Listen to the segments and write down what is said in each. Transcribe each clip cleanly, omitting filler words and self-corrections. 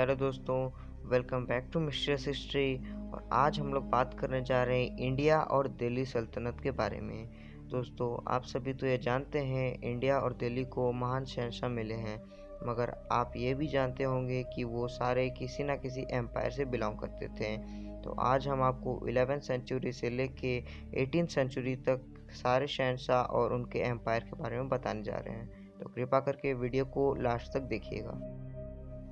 Hello दोस्तों, welcome back to mysterious history. और आज हम लोग बात करने जा रहे हैं इंडिया और दिल्ली सल्तनत के बारे में। दोस्तों, आप सभी तो ये जानते हैं इंडिया और दिल्ली को महान शहंशाह मिले हैं, मगर आप ये भी जानते होंगे कि वो सारे किसी ना किसी एम्पायर से बिलोंग करते थे। तो आज हम आपको 11वीं सेंचुरी से लेके 18वीं सेंचुरी तक सारे शहंशाह और उनके एम्पायर के बारे में बताने जा रहे हैं। तो कृपा करके वीडियो को लास्ट तक देखिएगा।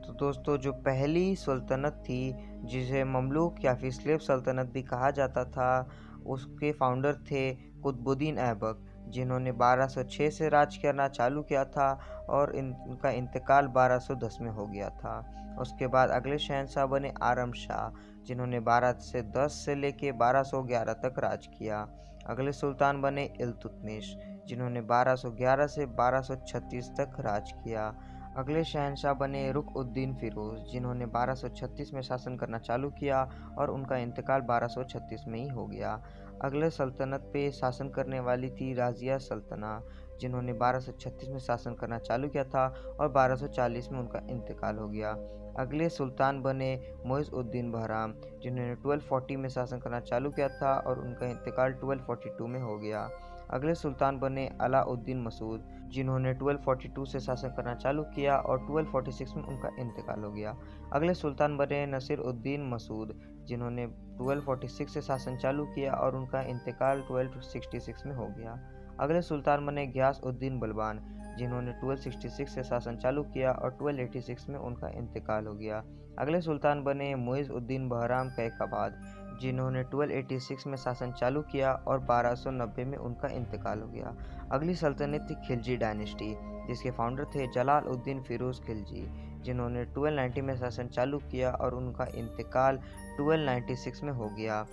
तो दोस्तों, जो पहली सल्तनत थी जिसे ममलूक या फिर स्लेव सल्तनत भी कहा जाता था, उसके फाउंडर थे कुतुबुद्दीन ऐबक, जिन्होंने 1206 से राज करना चालू किया था और इनका इंतकाल 1210 में हो गया था। उसके बाद अगले शहंशाह बने आरम शाह, जिन्होंने 1210 से लेके 1211 तक राज किया। अगले सुल्तान बने इल्तुतमिश, जिन्होंने 1211 से 1236 तक राज किया। अगले शहंशाह बने रुकनुद्दीन फिरोज, जिन्होंने 1236 में शासन करना चालू किया और उनका इंतकाल 1236 में ही हो गया। अगले सल्तनत पे शासन करने वाली थी राजिया सल्तना, जिन्होंने 1236 में शासन करना चालू किया था और 1240 में उनका इंतकाल हो गया। अगले सुल्तान बने मुइज़-उद-दीन बहराम, जिन्होंने 1240 में शासन करना चालू किया था और उनका इंतकाल 1242 में हो गया। अगले सुल्तान बने अलाउद्दीन मसूद, जिन्होंने 1242 से शासन करना चालू किया और 1246 में उनका इंतकाल हो गया। अगले सुल्तान बने नसीर-उद-दीन मसूद, जिन्होंने 1246 से शासन चालू किया और उनका इंतकाल 1266 में हो गया। अगले सुल्तान बने गियास-उद-दीन बलबान, जिन्होंने 1266 से शासन चालू किया और 1286 में उनका इंतकाल हो गया। अगले सुल्तान बने मुइज़-उद-दीन बहराम कैकबाद, जिन्होंने 1286 में शासन चालू किया और 1290 में उनका इंतकाल हो गया। अगली सल्तनत थी खिलजी डायनेस्टी, जिसके फाउंडर थे जलाल-उद-दीन फिरोज खिलजी, जिन्होंने 1290 में शासन चालू किया और उनका इंतकाल 1296 में हो गया।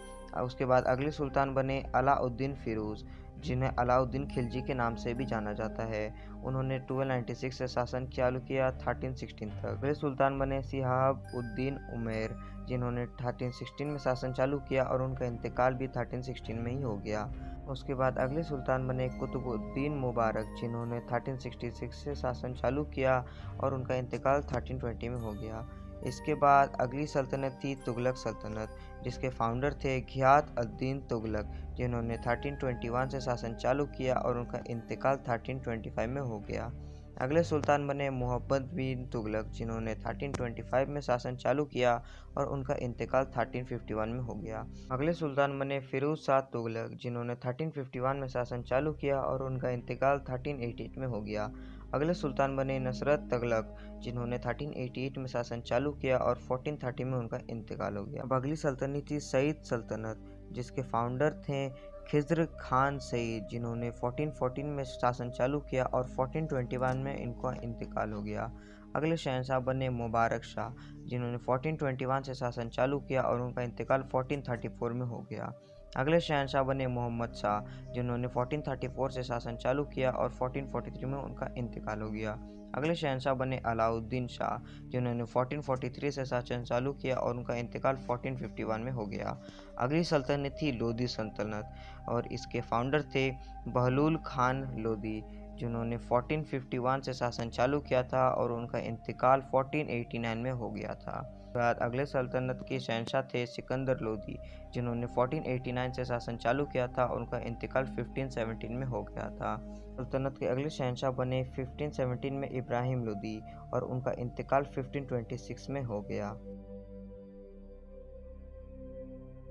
उसके बाद अगले सुल्तान बने अलाउद्दीन फिरोज, जिन्हें अलाउद्दीन खिलजी के नाम से भी जाना जाता है। उन्होंने 1296 से शासन चालू किया 1316 तक। अगले सुल्तान बने शिहाब-उद-दीन उमैर, जिन्होंने 1316 में शासन चालू किया और उनका इंतकाल भी 1316 में ही हो गया। उसके बाद अगले सुल्तान बने कुतुबुद्दीन मुबारक, जिन्होंने 1366 से शासन चालू किया और उनका इंतकाल 1320 में हो गया। इसके बाद अगली सल्तनत थी तुगलक सल्तनत, जिसके फाउंडर थे घियात-अद-दीन तुगलक, जिन्होंने 1321 से शासन चालू किया और उनका इंतकाल 1325 में हो गया। अगले सुल्तान बने मोहम्मद बिन तुगलक, जिन्होंने 1325 में शासन चालू किया और उनका इंतकाल 1351 में हो गया। अगले सुल्तान बने फिरोज शाह तुगलक, जिन्होंने 1351 में शासन चालू किया और उनका इंतकाल 1388 में हो गया। अगले सुल्तान बने नसरत तुगलक, जिन्होंने 1388 में शासन चालू किया और 1430 में उनका इंतकाल हो गया। अब अगली सल्तनत थी सईद सल्तनत, जिसके फाउंडर थे खिज़्र खान सईद, जिन्होंने 1414 में शासन चालू किया और 1421 में इनका इंतकाल हो गया। अगले शहंशाह बने मुबारक शाह, जिन्होंने 1421 से शासन चालू किया और उनका इंतकाल 1434 में हो गया। अगले शहंशाह बने मोहम्मद शाह, जिन्होंने 1434 से शासन चालू किया और 1443 में उनका इंतकाल हो गया। अगले शहंशाह बने अलाउद्दीन शाह, जिन्होंने 1443 से शासन चालू किया और उनका इंतकाल 1451 में हो गया। अगली सल्तनत थी लोधी सल्तनत और इसके फाउंडर थे बहलूल खान लोधी, जिन्होंने 1451 से शासन चालू किया था और उनका इंतकाल 1489 में हो गया था। बाद अगले सल्तनत के शहंशाह थे सिकंदर लोधी, जिन्होंने 1489 से शासन चालू किया था और उनका इंतकाल 1517 में हो गया था। सल्तनत के अगले शहंशाह बने 1517 में इब्राहिम लोधी और उनका इंतकाल 1526 में हो गया।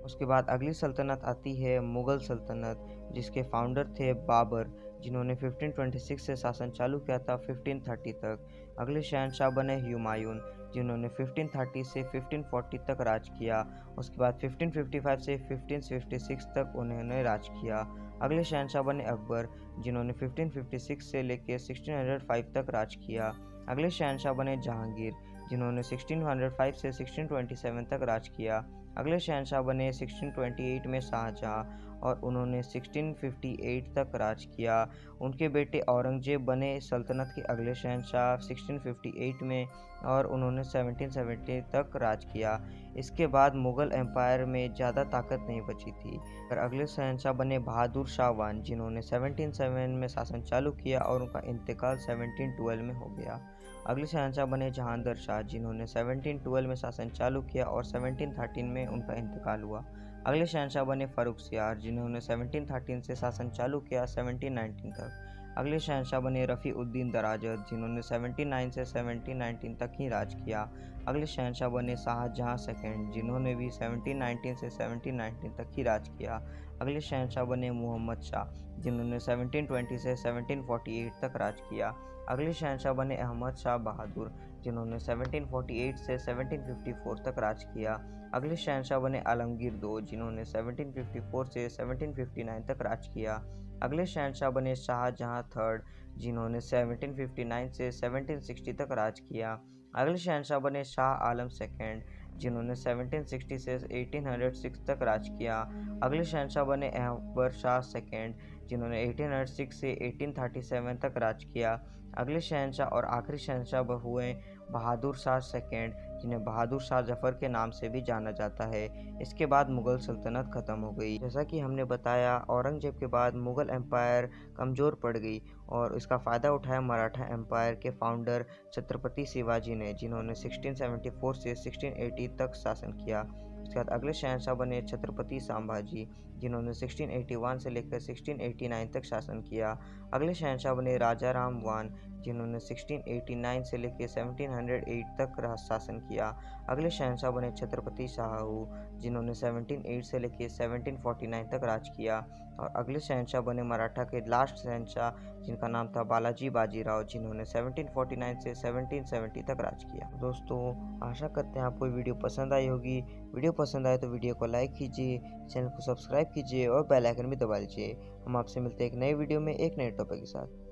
उसके बाद अगली सल्तनत आती है मुग़ल सल्तनत, जिसके फाउंडर थे बाबर, जिन्होंने 1526 से शासन चालू किया था 1530 तक। अगले शहंशाह बने हुमायूं, जिन्होंने 1530 से 1540 तक राज किया। उसके बाद 1555 से 1556 तक उन्होंने राज किया। अगले शहंशाह बने अकबर, जिन्होंने 1556 से लेकर 1605 तक राज किया। अगले शहंशाह बने जहांगीर, जिन्होंने 1605 से 1627 तक राज किया। अगले शहंशाह बने 1628 में शाहजहाँ और उन्होंने 1658 तक राज किया। उनके बेटे औरंगजेब बने सल्तनत के अगले शहंशाह 1658 में और उन्होंने 1770 तक राज किया। इसके बाद मुग़ल एम्पायर में ज़्यादा ताकत नहीं बची थी और अगले शहंशाह बने बहादुर शाह वन, जिन्होंने 1707 में शासन चालू किया और उनका इंतकाल 1712 में हो गया। अगले शहंशाह बने जहांगीर शाह, जिन्होंने 1712 में शासन चालू किया और 1713 में उनका इंतकाल हुआ। अगले शहंशाह बने फ़र्रुखसियार, जिन्होंने 1713 से शासन चालू किया 1719 तक। अगले शहंशाह बने रफ़ी-उद-दीन दराजत, जिन्होंने 1709 से 1719 तक ही राज किया। अगले शहंशाह बने शाहजहाँ सेकंड, जिन्होंने भी 1719 से 1719 तक ही राज किया। अगले शहंशाह बने मुहम्मद शाह, जिन्होंने 1720 से 1748 तक राज किया। अगले शहंशाह बने अहमद शाह बहादुर, जिन्होंने 1748 से 1754 तक राज किया। अगले शहंशाह बने आलमगीर दो, जिन्होंने 1754 से 1759 तक राज किया। अगले शहंशाह बने शाहजहाँ थर्ड, जिन्होंने 1759 से 1760 तक राज किया। अगले शहंशाह बने शाह आलम सेकंड, जिन्होंने 1760 से 1806 तक राज किया। अगले शहंशाह बने अकबर शाह सेकंड, जिन्होंने 1806 से 1837 तक राज किया। अगले शहंशाह और आखिरी शहंशाह हुए बहादुर शाह सेकंड, जिन्हें बहादुर शाह जफ़र के नाम से भी जाना जाता है। इसके बाद मुग़ल सल्तनत ख़त्म हो गई। जैसा कि हमने बताया, औरंगज़ेब के बाद मुग़ल एम्पायर कमज़ोर पड़ गई और इसका फ़ायदा उठाया मराठा एम्पायर के फाउंडर छत्रपति शिवाजी ने, जिन्होंने 1674 से 1680 तक शासन किया। उसके बाद अगले शहंशाह बने छत्रपति संभाजी, जिन्होंने 1681 से लेकर 1689 तक शासन किया। अगले शहंशाह बने राजा राम 1, जिन्होंने 1689 से लेकर 1708 तक शासन किया। अगले शहंशाह बने छत्रपति शाहू, जिन्होंने 1708 से लेकर 1749 तक राज किया। और अगले शहंशाह बने मराठा के लास्ट शहंशाह, जिनका नाम था बालाजी बाजीराव, जिन्होंने 1749 से 1770 तक राज किया। दोस्तों, आशा करते हैं आपको वीडियो पसंद आई होगी। वीडियो पसंद आए तो वीडियो को लाइक कीजिए, चैनल को सब्सक्राइब कीजिए और बेल आइकन भी दबा लीजिए। हम आपसे मिलते हैं एक नए वीडियो में एक नए टॉपिक के साथ।